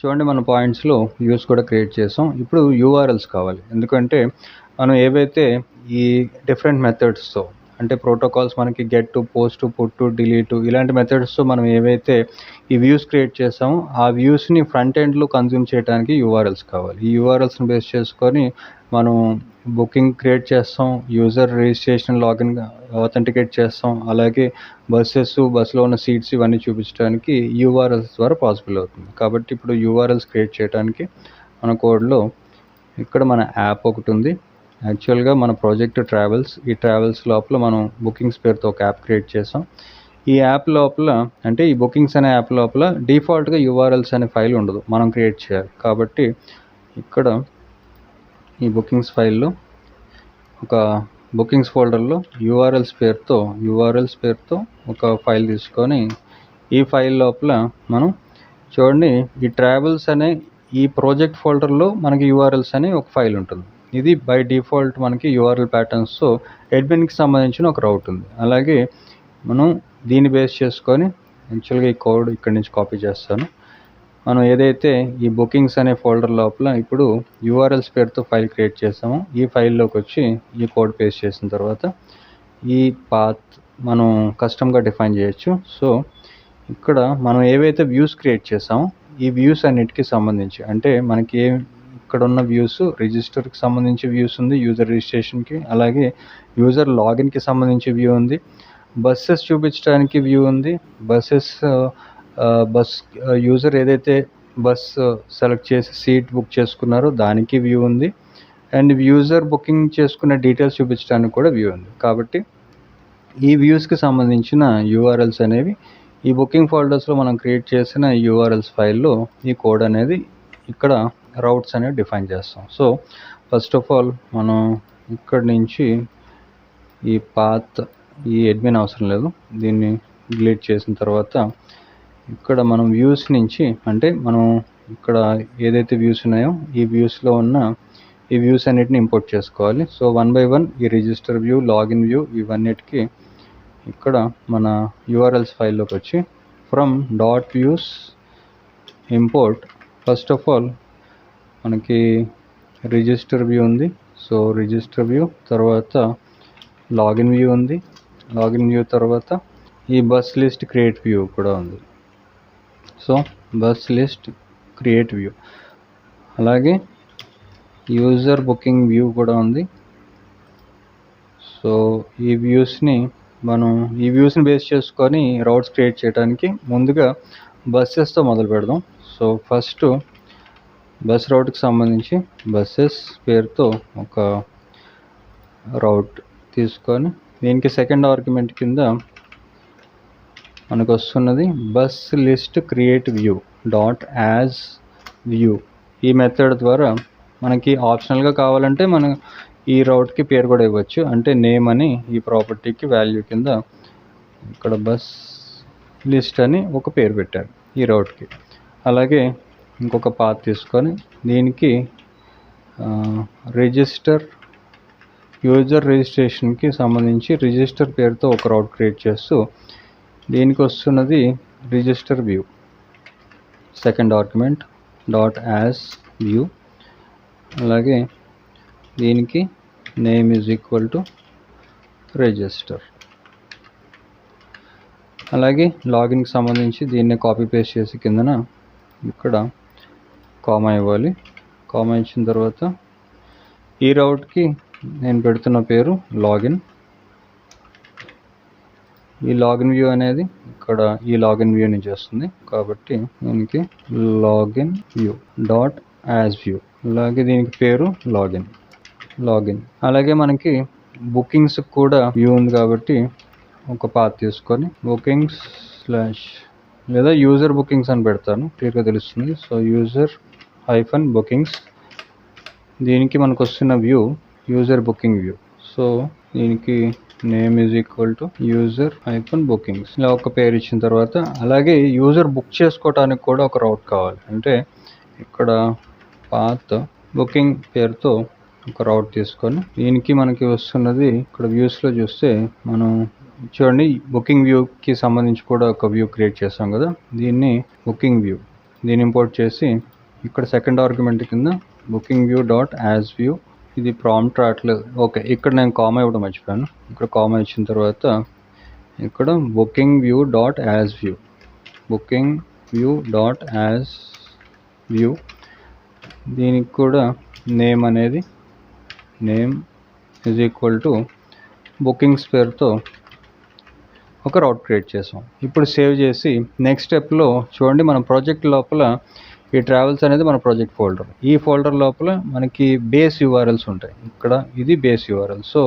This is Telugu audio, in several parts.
చూడండి మన పాయింట్స్లో వ్యూస్ కూడా క్రియేట్ చేసాం. ఇప్పుడు యూఆర్ఎల్స్ కావాలి. ఎందుకంటే మనం ఏవైతే ఈ డిఫరెంట్ మెథడ్స్తో అంటే ప్రోటోకాల్స్ మనకి గెట్, పోస్ట్, పుట్, డిలీట్ ఇలాంటి మెథడ్స్తో మనం ఏవైతే ఈ వ్యూస్ క్రియేట్ చేసామో ఆ వ్యూస్ని ఫ్రంట్ ఎండ్లో కన్జ్యూమ్ చేయడానికి యూఆర్ఎల్స్ కావాలి. ఈ యూఆర్ఎల్స్ని బేస్ చేసుకొని మనం బుకింగ్ క్రియేట్ చేస్తాం, యూజర్ రిజిస్ట్రేషన్, లాగిన్, ఆథెంటికేట్ చేస్తాం. అలాగే బస్సులో ఉన్న సీట్స్ ఇవన్నీ చూపించడానికి యూఆర్ఎల్స్ ద్వారా పాసిబుల్ అవుతుంది. కాబట్టి ఇప్పుడు యూఆర్ఎల్స్ క్రియేట్ చేయడానికి మన కోడ్లో ఇక్కడ మన యాప్ ఒకటి ఉంది. యాక్చువల్గా మన ప్రాజెక్ట్ ట్రావెల్స్. ఈ ట్రావెల్స్ లోపల మనం బుకింగ్స్ పేరుతో ఒక యాప్ క్రియేట్ చేసాం. ఈ యాప్ లోపల అంటే ఈ బుకింగ్స్ అనే యాప్ లోపల డిఫాల్ట్గా యూఆర్ఎల్స్ అనే ఫైల్ ఉండదు, మనం క్రియేట్ చేయాలి. కాబట్టి ఇక్కడ ఈ బుకింగ్స్ ఫైల్లో ఒక బుకింగ్స్ ఫోల్డర్లో యూఆర్ఎల్స్ పేరుతో ఒక ఫైల్ తీసుకొని ఈ ఫైల్ లోపల మనం చూడండి ఈ ట్రావెల్స్ అనే ఈ ప్రాజెక్ట్ ఫోల్డర్లో మనకి యూఆర్ఎల్స్ అనే ఒక ఫైల్ ఉంటుంది. ఇది బై డిఫాల్ట్ మనకి యూఆర్ఎల్ ప్యాటర్న్స్తో అడ్మిన్కి సంబంధించిన ఒక రౌట్ ఉంది. అలాగే మనం దీన్ని బేస్ చేసుకొని యాక్చువల్గా ఈ కోడ్ ఇక్కడి నుంచి కాపీ చేస్తాను. మనం ఏదైతే ఈ బుకింగ్స్ అనే ఫోల్డర్ లోపల ఇప్పుడు యూఆర్ఎల్స్ పేరుతో ఫైల్ క్రియేట్ చేసామో ఈ ఫైల్లోకి వచ్చి ఈ కోడ్ పేస్ట్ చేసిన తర్వాత ఈ పాత్ మనం కస్టమ్గా డిఫైన్ చేయొచ్చు. సో ఇక్కడ మనం ఏవైతే వ్యూస్ క్రియేట్ చేసామో ఈ వ్యూస్ అన్నిటికీ సంబంధించి అంటే మనకి ఇక్కడ ఉన్న వ్యూస్ రిజిస్టర్కి సంబంధించి వ్యూస్ ఉంది, యూజర్ రిజిస్ట్రేషన్కి, అలాగే యూజర్ లాగిన్కి సంబంధించి వ్యూ ఉంది, బస్సెస్ చూపించడానికి వ్యూ ఉంది, బస్ యూజర్ ఏదైతే బస్ సెలెక్ట్ చేసి సీట్ బుక్ చేసుకున్నారో దానికి వ్యూ ఉంది, అండ్ యూజర్ బుకింగ్ చేసుకున్న డీటెయిల్స్ చూపించడానికి కూడా వ్యూ ఉంది. కాబట్టి ఈ వ్యూస్కి సంబంధించిన యూఆర్ఎల్స్ అనేవి ఈ బుకింగ్ ఫోల్డర్స్లో మనం క్రియేట్ చేసిన యూఆర్ఎల్స్ ఫైల్లో ఈ కోడ్ అనేది ఇక్కడ రౌట్స్ అనేవి డిఫైన్ చేస్తాం. సో ఫస్ట్ ఆఫ్ ఆల్ మనం ఇక్కడి నుంచి ఈ పాత్ ఈ అడ్మిన్ అవసరం లేదు, దీన్ని డిలీట్ చేసిన తర్వాత ఇక్కడ మనం వ్యూస్ నుంచి అంటే మనం ఇక్కడ ఏదైతే వ్యూస్ ఉన్నాయో ఈ వ్యూస్లో ఉన్న ఈ వ్యూస్ అన్నిటిని ఇంపోర్ట్ చేసుకోవాలి. సో 1 by 1 ఈ రిజిస్టర్ వ్యూ, లాగిన్ వ్యూ ఇవన్నిటికీ ఇక్కడ మన యూఆర్ఎల్స్ ఫైల్లోకి వచ్చి from .views import first of all మనకి రిజిస్టర్ వ్యూ ఉంది. సో రిజిస్టర్ వ్యూ తర్వాత లాగిన్ వ్యూ ఉంది, లాగిన్ వ్యూ తర్వాత ఈ బస్ లిస్ట్ క్రియేట్ వ్యూ కూడా ఉంది. So bus list create view అలాగే యూజర్ బుకింగ్ వ్యూ కూడా ఉంది. సో ఈ వ్యూస్ని బేస్ చేసుకొని రౌట్స్ క్రియేట్ చేయడానికి ముందుగా బస్సెస్తో మొదలు పెడదాం. సో ఫస్ట్ బస్ రౌట్కి సంబంధించి బస్సెస్ పేరుతో ఒక రౌట్ తీసుకొని దీనికి సెకండ్ ఆర్గ్యుమెంట్ కింద మనకు వస్తున్నది bus list create view .as view. ఈ మెథడ్ ద్వారా మనకి ఆప్షనల్గా కావాలంటే మనం ఈ రౌట్కి పేరు కూడా ఇవ్వచ్చు, అంటే నేమ్ అని ఈ ప్రాపర్టీకి వాల్యూ కింద ఇక్కడ బస్ లిస్ట్ అని ఒక పేరు పెట్టారు ఈ రౌట్కి. అలాగే ఇంకొక పాత్ తీసుకొని దీనికి యూజర్ రిజిస్ట్రేషన్కి సంబంధించి రిజిస్టర్ పేరుతో ఒక రౌట్ క్రియేట్ చేస్తూ దీనికి వస్తున్నది register view second argument .as view. అలాగే దీనికి name is equal to register. అలాగే లాగిన్కి సంబంధించి దీన్ని కాపీ పేస్ట్ చేసి కిందన ఇక్కడ కామా ఇవ్వాలి. కామా ఇచ్చిన తర్వాత ఈ రౌట్కి నేను పెడుతున్న పేరు లాగిన్. ఈ లాగిన్ వ్యూ అనేది ఇక్కడ ఈ లాగిన్ వ్యూ నుంచి వస్తుంది కాబట్టి దీనికి లాగిన్ వ్యూ .as వ్యూ. అలాగే దీనికి పేరు లాగిన్. అలాగే మనకి బుకింగ్స్ కూడా వ్యూ ఉంది కాబట్టి ఒక పాత్ తీసుకొని బుకింగ్స్ లేదా యూజర్ బుకింగ్స్ అని పెడతాను, క్లియర్గా తెలుస్తుంది. సో user-bookings దీనికి మనకు వస్తున్న view user booking view. So దీనికి name is equal to user-bookings ఇలా ఒక పేరు ఇచ్చిన తర్వాత అలాగే యూజర్ బుక్ చేసుకోవడానికి కూడా ఒక రౌట్ కావాలి. అంటే ఇక్కడ పాత్ బుకింగ్ పేరుతో ఒక రౌట్ తీసుకొని దీనికి మనకి వస్తున్నది ఇక్కడ వ్యూస్లో చూస్తే మనం చూడండి బుకింగ్ వ్యూకి సంబంధించి కూడా ఒక వ్యూ క్రియేట్ చేస్తాం కదా, దీన్ని బుకింగ్ వ్యూ దీన్ని ఇంపోర్ట్ చేసి ఇక్కడ సెకండ్ ఆర్గ్యుమెంట్ కింద booking view dot as view, ఇది ప్రాంప్ట్ రావట్లేదు. ఓకే, ఇక్కడ నేను కామా ఇవ్వడం మర్చిపోయాను. ఇక్కడ కామా ఇచ్చిన తర్వాత ఇక్కడ booking view dot as view, booking view dot as view, దీనికి కూడా నేమ్ అనేది name is equal to bookings పేరుతో ఒక రౌట్ క్రియేట్ చేసాం. ఇప్పుడు సేవ్ చేసి నెక్స్ట్ స్టెప్లో చూడండి, మన ప్రాజెక్ట్ లోపల ఈ ట్రావెల్స్ అనేది మన ప్రాజెక్ట్ ఫోల్డర్. ఈ ఫోల్డర్ లోపల మనకి బేస్ యూఆర్ఎల్స్ ఉంటాయి. ఇక్కడ ఇది బేస్ యూఆర్ఎల్. సో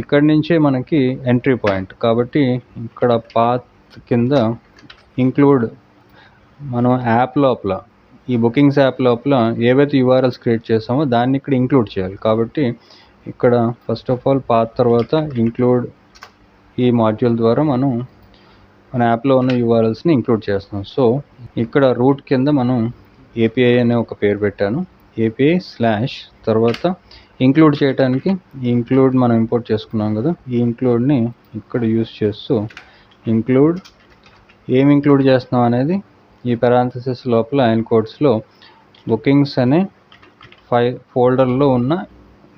ఇక్కడి నుంచే మనకి ఎంట్రీ పాయింట్ కాబట్టి ఇక్కడ పాత్ కింద ఇంక్లూడ్, మనం యాప్ లోపల ఈ బుకింగ్స్ యాప్ లోపల ఏవైతే యూఆర్ఎల్స్ క్రియేట్ చేసామో దాన్ని ఇక్కడ ఇంక్లూడ్ చేయాలి. కాబట్టి ఇక్కడ ఫస్ట్ ఆఫ్ ఆల్ పాత్ తర్వాత ఇంక్లూడ్ ఈ మాడ్యూల్ ద్వారా మనం మన యాప్లో ఉన్న యూఆర్ఎల్స్ని ఇంక్లూడ్ చేస్తున్నాం. సో ఇక్కడ రూట్ కింద మనం ఏపీఐ అనే ఒక పేరు పెట్టాను. ఏపీఐ స్లాష్ తర్వాత ఇంక్లూడ్ చేయడానికి ఈ ఇంక్లూడ్ మనం ఇంపోర్ట్ చేసుకున్నాం కదా, ఈ ఇంక్లూడ్ని ఇక్కడ యూస్ చేస్తూ ఇంక్లూడ్ ఏం ఇంక్లూడ్ చేస్తున్నాం అనేది ఈ పారాంథసిస్ లోపల అండ్ కోడ్స్లో బుకింగ్స్ అనే ఫోల్డర్లో ఉన్న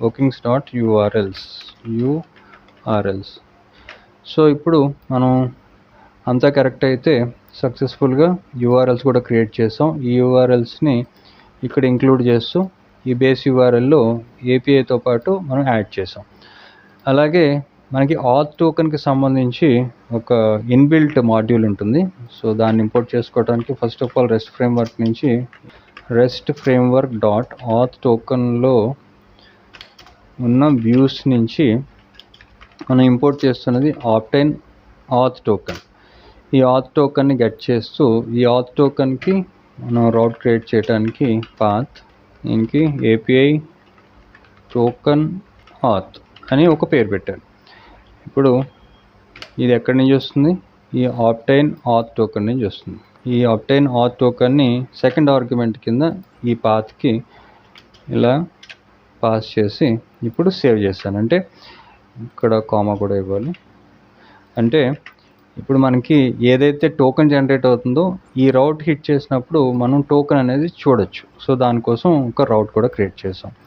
బుకింగ్స్ డాట్ యూఆర్ఎల్స్. సో ఇప్పుడు మనం అంతా కరెక్ట్ అయితే సక్సెస్ఫుల్గా యూఆర్ఎల్స్ కూడా క్రియేట్ చేసాం. ఈ యూఆర్ఎల్స్ని ఇక్కడ ఇంక్లూడ్ చేస్తూ ఈ బేస్ యూఆర్ఎల్లో ఏపీఐతో పాటు మనం యాడ్ చేసాం. అలాగే మనకి ఆత్ టోకెన్కి సంబంధించి ఒక ఇన్బిల్ట్ మాడ్యూల్ ఉంటుంది. సో దాన్ని ఇంపోర్ట్ చేసుకోవడానికి first of all rest framework నుంచి రెస్ట్ ఫ్రేమ్వర్క్ డాట్ ఆత్ టోకెన్లో ఉన్న వ్యూస్ నుంచి మనం ఇంపోర్ట్ చేస్తున్నది ఆప్టైన్ ఆత్ టోకెన్. ఈ ఆత్ టోకెన్ని గెట్ చేస్తూ ఈ ఆత్ టోకెన్కి మనం రౌట్ క్రియేట్ చేయడానికి పాత్, దీనికి ఏపీఐ టోకెన్ ఆత్ అని ఒక పేరు పెట్టాను. ఇప్పుడు ఇది ఎక్కడి నుంచి వస్తుంది? ఈ ఆప్టైన్ ఆత్ టోకెన్ నుంచి వస్తుంది. ఈ ఆప్టైన్ ఆత్ టోకెన్ని సెకండ్ ఆర్గ్యుమెంట్ కింద ఈ పాత్కి ఇలా పాస్ చేసి ఇప్పుడు సేవ్ చేశాను. అంటే ఇక్కడ కామా కూడా ఇవ్వాలి. అంటే ఇప్పుడు మనకి ఏదైతే టోకెన్ జనరేట్ అవుతుందో ఈ రౌట్ హిట్ చేసినప్పుడు మనం టోకెన్ అనేది చూడొచ్చు. సో దానికోసం ఒక రౌట్ కూడా క్రియేట్ చేసాం.